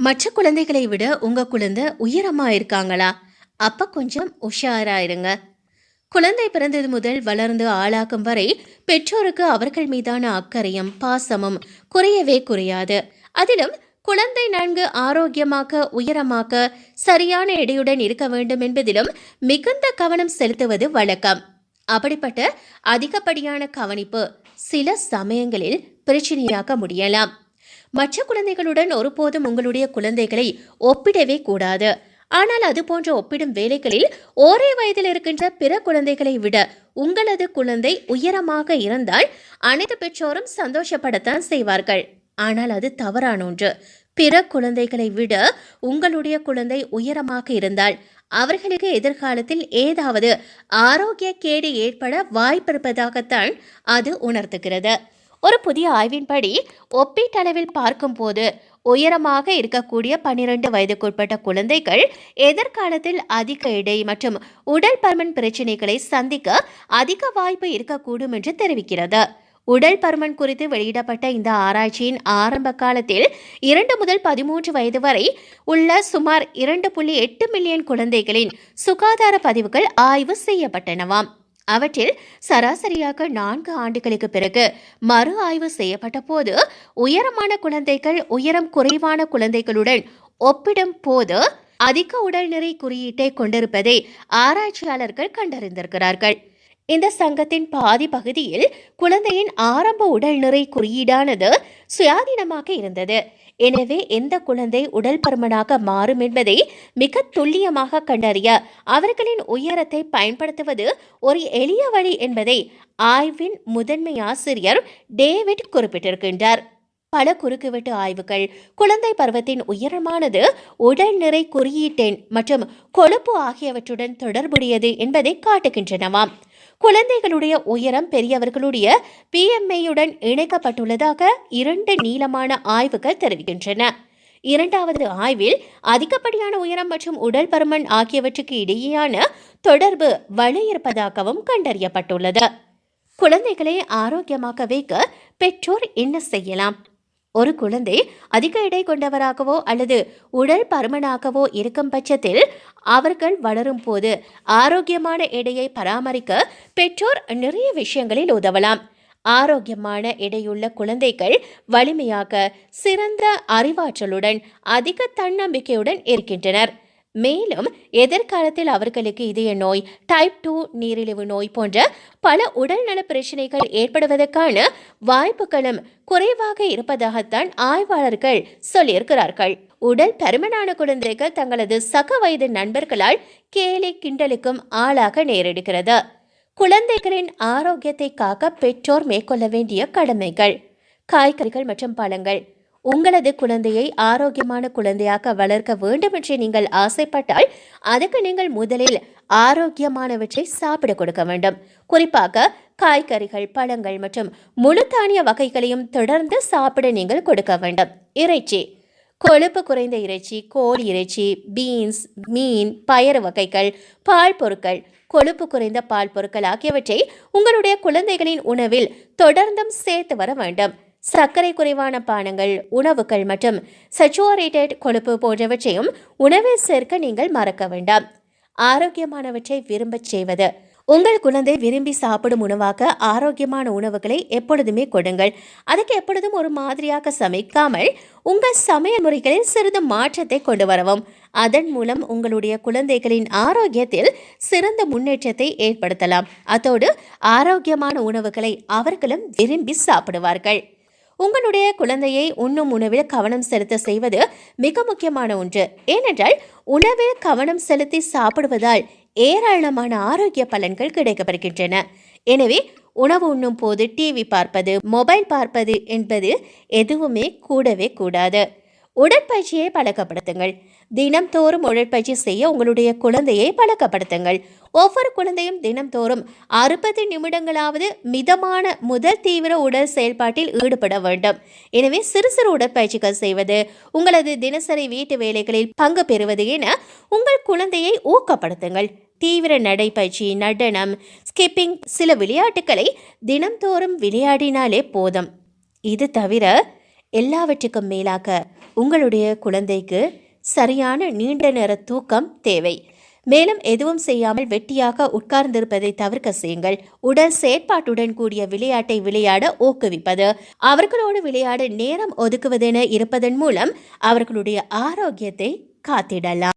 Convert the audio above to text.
மற்ற குழந்தைகளை விட உங்க குழந்தை உயரமா இருக்காங்களா? அப்ப கொஞ்சம் உஷாரா இருங்க. குழந்தை பிறந்தது முதல் வளர்ந்து ஆளாகும் வரை பெற்றோருக்கு அவர்கள் மீதான அக்கறையும் பாசமும் குறையவே குறையாது. அதிலும் குழந்தை நன்கு ஆரோக்கியமாக்க உயரமாக்க சரியான எடையுடன் இருக்க வேண்டும் என்பதிலும் மிகுந்த கவனம் செலுத்துவது வழக்கம். அப்படிப்பட்ட அதிகப்படியான கவனிப்பு சில சமயங்களில் பிரச்சனையாக முடியலாம். மற்ற குழந்தைகளுடன் ஒருபோதும் உங்களுடைய குழந்தைகளை ஒப்பிடவே கூடாது. ஆனால் அது போன்ற ஒப்பிடும் வேலைகளில் ஒரே வயதில் இருக்கின்ற பிற குழந்தைகளை விட உங்களது குழந்தை உயரமாக இருந்தால் அனைத்து பெற்றோரும் சந்தோஷப்படத்தான் செய்வார்கள். ஆனால் அது தவறான ஒன்று. பிற குழந்தைகளை விட உங்களுடைய குழந்தை உயரமாக இருந்தால் அவர்களுக்கு எதிர்காலத்தில் ஏதாவது ஆரோக்கிய கேடு ஏற்பட வாய்ப்பிருப்பதாகத்தான் அது உணர்த்துகிறது. ஒரு புதிய ஆய்வின்படி ஒப்பீட்டளவில் பார்க்கும்போது உயரமாக இருக்கக்கூடிய 12 வயதுக்குட்பட்ட குழந்தைகள் எதிர்காலத்தில் அதிக எடை மற்றும் உடல் பருமன் பிரச்சனைகளை சந்திக்க அதிக வாய்ப்பு இருக்கக்கூடும் என்று தெரிவிக்கிறது. உடல் பருமன் குறித்து வெளியிடப்பட்ட இந்த ஆராய்ச்சியின் ஆரம்ப காலத்தில் 2 முதல் 13 வயது வரை உள்ள சுமார் 2.8 மில்லியன் குழந்தைகளின் சுகாதார பதிவுகள் ஆய்வு செய்யப்பட்டனவாம். அவற்றில் சராசரியாக 4 ஆண்டுகளுக்கு பிறகு மறு ஆய்வு செய்யப்பட்ட போது உயரமான குழந்தைகள் உயரம் குறைவான குழந்தைகளுடன் ஒப்பிடும் போது அதிக உடல் நிறை குறியீட்டை கொண்டிருப்பதை ஆராய்ச்சியாளர்கள் கண்டறிந்திருக்கிறார்கள். இந்த சங்கத்தின் பாதி பகுதியில் குழந்தையின் ஆரம்ப உடல் நிறை குறியீடானது சுயாதீனமாக இருந்தது. எனவே எந்த குழந்தை உடல் பருமனாக மாறும் என்பதை மிக துல்லியமாக கண்டறிய அவர்களின் உயரத்தை பயன்படுத்துவது ஒரு எளிய வழி என்பதை ஆய்வின் முதன்மை ஆசிரியர் டேவிட் குறிப்பிட்டிருக்கின்றார். பல குறுக்குவெட்டு ஆய்வுகள் குழந்தை பருவத்தின் உயரமானது உடல் நிறை குறியீட்டெண் மற்றும் கொழுப்பு ஆகியவற்றுடன் தொடர்புடையது என்பதை காட்டுகின்றனவாம். குழந்தைகளுடைய உயரம் பெரியவர்களுடைய பிஎம்ஐயுடன் இணைக்கப்பட்டுள்ளதாக 2 நீளமான ஆய்வுகள் தெரிவிக்கின்றன. இரண்டாவது ஆய்வில் அதிகப்படியான உயரம் மற்றும் உடல் பருமன் ஆகியவற்றுக்கு இடையேயான தொடர்பு வலியிருப்பதாகவும் கண்டறியப்பட்டுள்ளது. குழந்தைகளை ஆரோக்கியமாக வைக்க பெற்றோர் என்ன செய்யலாம்? ஒரு குழந்தை அதிக எடை கொண்டவராகவோ அல்லது உடல் பருமனாகவோ இருக்கும் பட்சத்தில் அவர்கள் வளரும் போது ஆரோக்கியமான எடையை பராமரிக்க பெற்றோர் நிறைய விஷயங்களில் உதவலாம். ஆரோக்கியமான எடையுள்ள குழந்தைகள் வலிமையாக சிறந்த அறிவாற்றலுடன் அதிக தன்னம்பிக்கையுடன் இருக்கின்றனர். மேலும் எதிர்காலத்தில் அவர்களுக்கு இதய நோய், டைப் 2 நீரிழிவு நோய் போன்ற பல உடல்நல பிரச்சனைகள் ஏற்படுவதற்கான வாய்ப்புகளும் குறைவாக இருப்பதாகத்தான் ஆய்வாளர்கள் சொல்லியிருக்கிறார்கள். உடல் பருமனான குழந்தைகள் தங்களது சக வயது நண்பர்களால் கேலி கிண்டலுக்கும் ஆளாக நேரிடுகிறது. குழந்தைகளின் ஆரோக்கியத்தை காக்க பெற்றோர் மேற்கொள்ள வேண்டிய கடமைகள். காய்கறிகள் மற்றும் பழங்கள். உங்களது குழந்தையை ஆரோக்கியமான குழந்தையாக வளர்க்க வேண்டும் என்று நீங்கள் ஆசைப்பட்டால் அதுக்கு நீங்கள் முதலில் ஆரோக்கியமானவற்றை சாப்பிட கொடுக்க வேண்டும். குறிப்பாக காய்கறிகள், பழங்கள் மற்றும் முழு தானிய வகைகளையும் தொடர்ந்து சாப்பிட நீங்கள் கொடுக்க வேண்டும். இறைச்சி. கொழுப்பு குறைந்த இறைச்சி, கோழி இறைச்சி, பீன்ஸ், மீன், பயறு வகைகள், பால் பொருட்கள், கொழுப்பு குறைந்த பால் பொருட்கள் ஆகியவற்றை உங்களுடைய குழந்தைகளின் உணவில் தொடர்ந்தும் சேர்த்து வர வேண்டும். சர்க்கரை குறைவான பானங்கள், உணவுகள் மற்றும் சச்சுரேட்டட் கொழுப்பு போன்றவற்றையும் உணவில் சேர்க்க நீங்கள் மறக்க வேண்டாம். ஆரோக்கியமானவற்றை விரும்பச் செய்வது. உங்கள் குழந்தை விரும்பி சாப்பிடும் உணவாக ஆரோக்கியமான உணவுகளை எப்பொழுதுமே கொடுங்கள். அதுக்கு எப்பொழுதும் ஒரு மாதிரியாக சமைக்காமல் உங்கள் சமையல் முறைகளில் சிறிது மாற்றத்தை கொண்டு வரவும். அதன் மூலம் உங்களுடைய குழந்தைகளின் ஆரோக்கியத்தில் சிறந்த முன்னேற்றத்தை ஏற்படுத்தலாம். அதோடு ஆரோக்கியமான உணவுகளை அவர்களும் விரும்பி சாப்பிடுவார்கள். உங்களுடைய குழந்தையை உண்ணும் உணவில் கவனம் செலுத்த செய்வது மிக முக்கியமான ஒன்று. ஏனென்றால் உணவில் கவனம் செலுத்தி சாப்பிடுவதால் ஏராளமான ஆரோக்கிய பலன்கள் கிடைக்கப்படுகின்றன. எனவே உணவு உண்ணும் போது டிவி பார்ப்பது, மொபைல் பார்ப்பது என்பது எதுவுமே கூடவே கூடாது. உடற்பயிற்சியை பழக்கப்படுத்துங்கள். தினம்தோறும் உடற்பயிற்சி செய்ய உங்களுடைய குழந்தையை பழக்கப்படுத்துங்கள். ஒவ்வொரு குழந்தையும் தினம்தோறும் 60 நிமிடங்களாவது மிதமான முதல் தீவிர உடல் செயல்பாட்டில் ஈடுபட வேண்டும். எனவே சிறு சிறு உடற்பயிற்சிகள் செய்வது, உங்களது தினசரி வீட்டு வேலைகளில் பங்கு பெறுவது என உங்கள் குழந்தையை ஊக்கப்படுத்துங்கள். தீவிர நடைப்பயிற்சி, நடனம், ஸ்கிப்பிங், சில விளையாட்டுகளை தினம்தோறும் விளையாடினாலே போதும். இது தவிர எல்லாவற்றுக்கும் மேலாக உங்களுடைய குழந்தைக்கு சரியான நீண்ட நேர தூக்கம் தேவை. மேலும் எதுவும் செய்யாமல் வெட்டியாக உட்கார்ந்திருப்பதை தவிர்க்க செய்யுங்கள். உடல் செயற்பாட்டுடன் கூடிய விளையாட்டை விளையாட ஊக்குவிப்பது, அவர்களோடு விளையாட நேரம் ஒதுக்குவதென இருப்பதன் மூலம் அவர்களுடைய ஆரோக்கியத்தை காத்திடலாம்.